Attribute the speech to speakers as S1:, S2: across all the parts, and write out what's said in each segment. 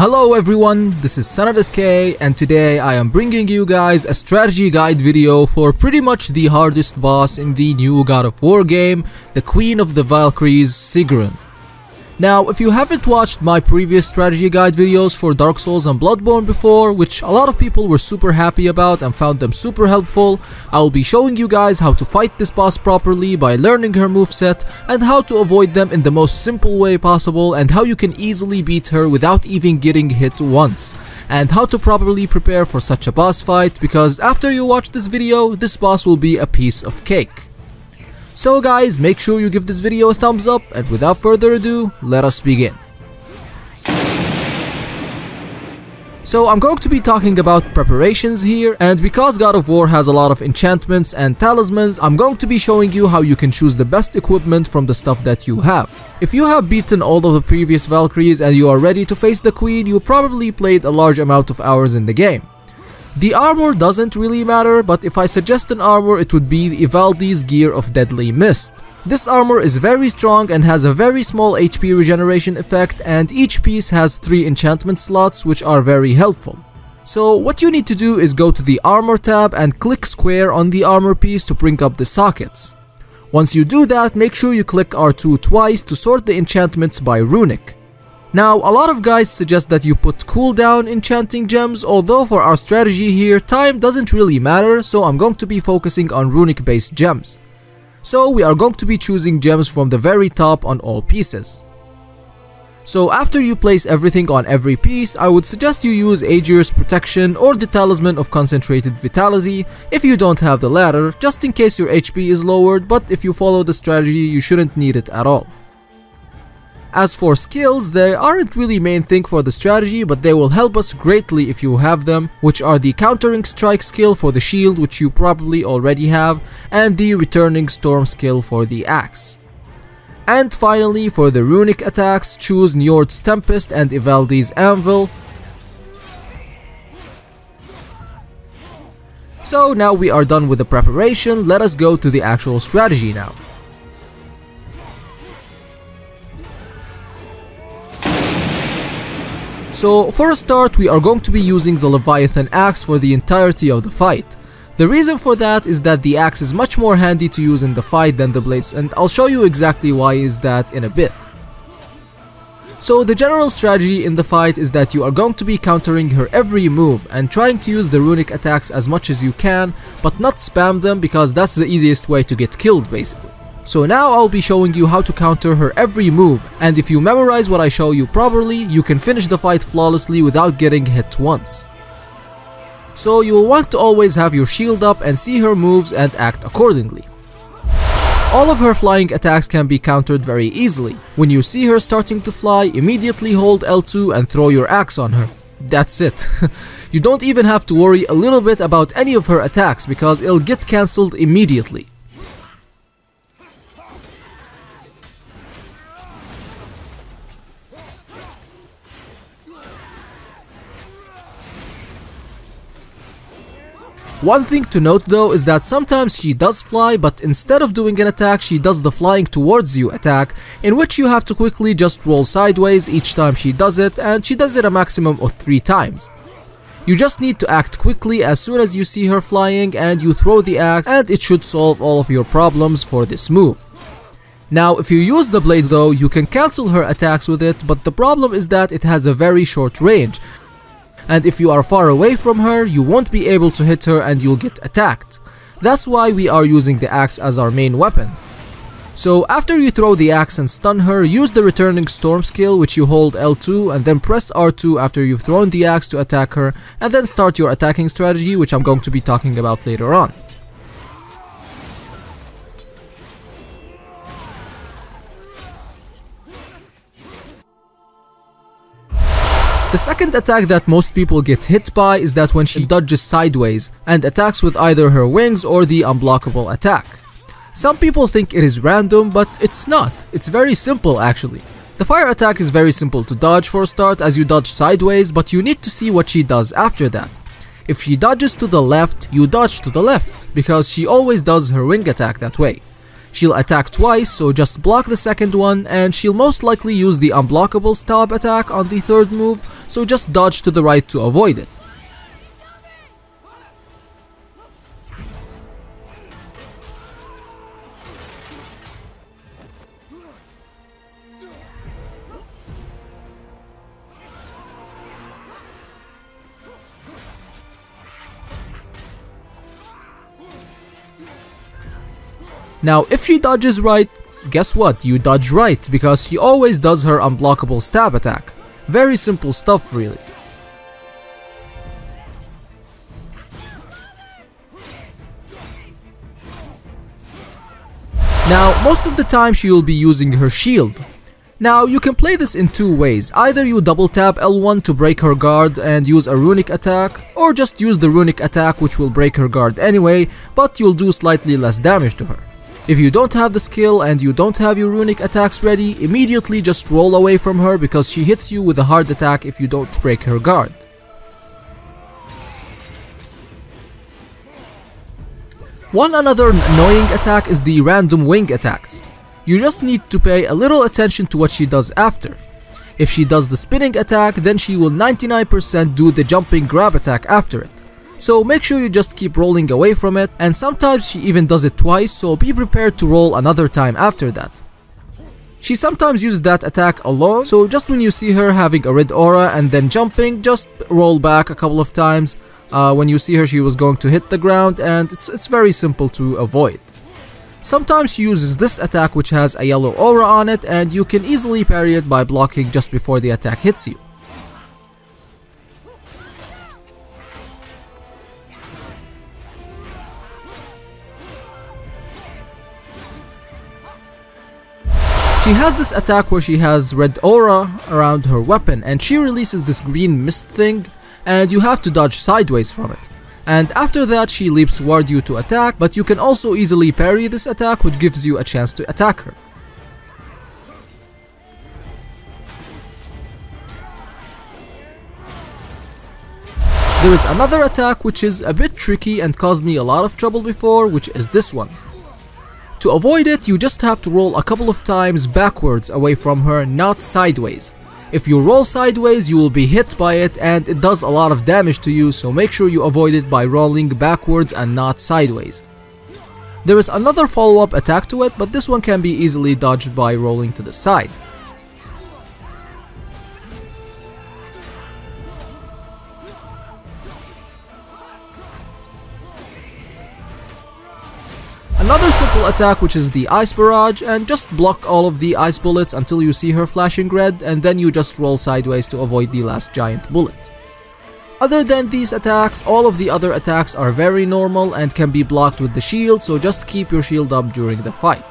S1: Hello everyone, this is NJORD'S and today I am bringing you guys a strategy guide video for pretty much the hardest boss in the new God of War game, the Queen of the Valkyries, Sigrun. Now, if you haven't watched my previous strategy guide videos for Dark Souls and Bloodborne before, which a lot of people were super happy about and found them super helpful, I will be showing you guys how to fight this boss properly by learning her moveset and how to avoid them in the most simple way possible and how you can easily beat her without even getting hit once. And how to properly prepare for such a boss fight, because after you watch this video, this boss will be a piece of cake. So guys, make sure you give this video a thumbs up, and without further ado, let us begin. So I'm going to be talking about preparations here, and because God of War has a lot of enchantments and talismans, I'm going to be showing you how you can choose the best equipment from the stuff that you have. If you have beaten all of the previous Valkyries and you are ready to face the Queen, you probably played a large amount of hours in the game. The armor doesn't really matter, but if I suggest an armor, it would be the IVALDI'S gear of Deadly Mist. This armor is very strong and has a very small HP regeneration effect, and each piece has 3 enchantment slots which are very helpful. So what you need to do is go to the armor tab and click square on the armor piece to bring up the sockets. Once you do that, make sure you click R2 twice to sort the enchantments by runic. Now, a lot of guys suggest that you put cooldown enchanting gems, although for our strategy here, time doesn't really matter, so I'm going to be focusing on runic based gems. So we are going to be choosing gems from the very top on all pieces. So after you place everything on every piece, I would suggest you use Aegir's Protection or the Talisman of Concentrated Vitality if you don't have the latter, just in case your HP is lowered, but if you follow the strategy, you shouldn't need it at all. As for skills, they aren't really main thing for the strategy, but they will help us greatly if you have them, which are the countering strike skill for the shield, which you probably already have, and the returning storm skill for the axe. And finally, for the runic attacks, choose NJORD'S TEMPEST and IVALDI'S ANVIL. So now we are done with the preparation, let us go to the actual strategy now. So for a start, we are going to be using the Leviathan axe for the entirety of the fight. The reason for that is that the axe is much more handy to use in the fight than the blades, and I'll show you exactly why is that in a bit. So the general strategy in the fight is that you are going to be countering her every move and trying to use the runic attacks as much as you can, but not spam them, because that's the easiest way to get killed basically. So now I'll be showing you how to counter her every move, and if you memorize what I show you properly, you can finish the fight flawlessly without getting hit once. So you will want to always have your shield up and see her moves and act accordingly. All of her flying attacks can be countered very easily. When you see her starting to fly, immediately hold L2 and throw your axe on her. That's it. You don't even have to worry a little bit about any of her attacks, because it'll get cancelled immediately. One thing to note though is that sometimes she does fly, but instead of doing an attack, she does the flying towards you attack, in which you have to quickly just roll sideways each time she does it, and she does it a maximum of 3 times. You just need to act quickly as soon as you see her flying and you throw the axe, and it should solve all of your problems for this move. Now, if you use the blades though, you can cancel her attacks with it, but the problem is that it has a very short range. And if you are far away from her, you won't be able to hit her and you'll get attacked. That's why we are using the axe as our main weapon. So after you throw the axe and stun her, use the returning storm skill, which you hold L2 and then press R2 after you've thrown the axe to attack her, and then start your attacking strategy, which I'm going to be talking about later on. The second attack that most people get hit by is that when she dodges sideways and attacks with either her wings or the unblockable attack. Some people think it is random, but it's not. It's very simple actually. The fire attack is very simple to dodge for a start, as you dodge sideways, but you need to see what she does after that. If she dodges to the left, you dodge to the left, because she always does her wing attack that way. She'll attack twice, so just block the second one, and she'll most likely use the unblockable stab attack on the third move, so just dodge to the right to avoid it. Now if she dodges right, guess what? You dodge right, because she always does her unblockable stab attack. Very simple stuff really. Now most of the time she will be using her shield. Now you can play this in two ways. Either you double tap L1 to break her guard and use a runic attack, or just use the runic attack which will break her guard anyway, but you'll do slightly less damage to her. If you don't have the skill and you don't have your runic attacks ready, immediately just roll away from her because she hits you with a hard attack if you don't break her guard. One another annoying attack is the random wing attacks. You just need to pay a little attention to what she does after. If she does the spinning attack, then she will 99% do the jumping grab attack after it. So make sure you just keep rolling away from it, and sometimes she even does it twice, so be prepared to roll another time after that. She sometimes uses that attack alone, so just when you see her having a red aura and then jumping, just roll back a couple of times. When you see her, she was going to hit the ground, and it's very simple to avoid. Sometimes she uses this attack which has a yellow aura on it, and you can easily parry it by blocking just before the attack hits you. She has this attack where she has red aura around her weapon, and she releases this green mist thing, and you have to dodge sideways from it. And after that she leaps toward you to attack, but you can also easily parry this attack, which gives you a chance to attack her. There is another attack which is a bit tricky and caused me a lot of trouble before, which is this one. To avoid it, you just have to roll a couple of times backwards away from her, not sideways. If you roll sideways, you will be hit by it and it does a lot of damage to you, so make sure you avoid it by rolling backwards and not sideways. There is another follow-up attack to it, but this one can be easily dodged by rolling to the side. Another simple attack which is the ice barrage, and just block all of the ice bullets until you see her flashing red, and then you just roll sideways to avoid the last giant bullet. Other than these attacks, all of the other attacks are very normal and can be blocked with the shield, so just keep your shield up during the fight.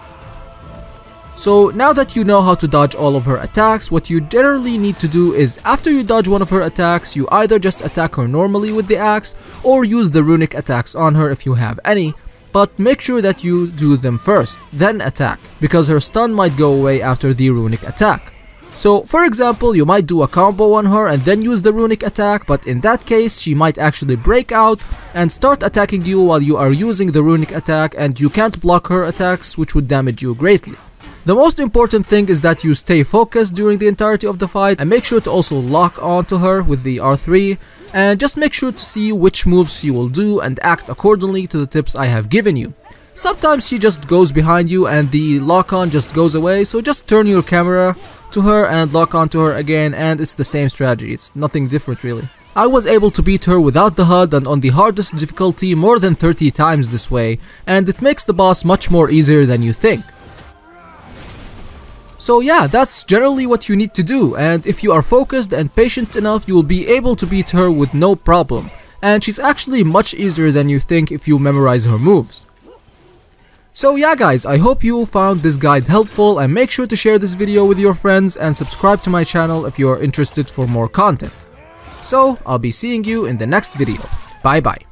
S1: So now that you know how to dodge all of her attacks, what you generally need to do is, after you dodge one of her attacks, you either just attack her normally with the axe, or use the runic attacks on her if you have any. But make sure that you do them first, then attack, because her stun might go away after the runic attack. So for example, you might do a combo on her and then use the runic attack, but in that case she might actually break out and start attacking you while you are using the runic attack, and you can't block her attacks, which would damage you greatly. The most important thing is that you stay focused during the entirety of the fight, and make sure to also lock onto her with the R3, and just make sure to see which moves she will do and act accordingly to the tips I have given you. Sometimes she just goes behind you and the lock on just goes away, so just turn your camera to her and lock onto her again, and it's the same strategy, it's nothing different really. I was able to beat her without the HUD and on the hardest difficulty more than 30 times this way, and it makes the boss much more easier than you think. So yeah, that's generally what you need to do, and if you are focused and patient enough, you will be able to beat her with no problem. And she's actually much easier than you think if you memorize her moves. So yeah guys, I hope you found this guide helpful, and make sure to share this video with your friends and subscribe to my channel if you are interested for more content. So I'll be seeing you in the next video. Bye bye.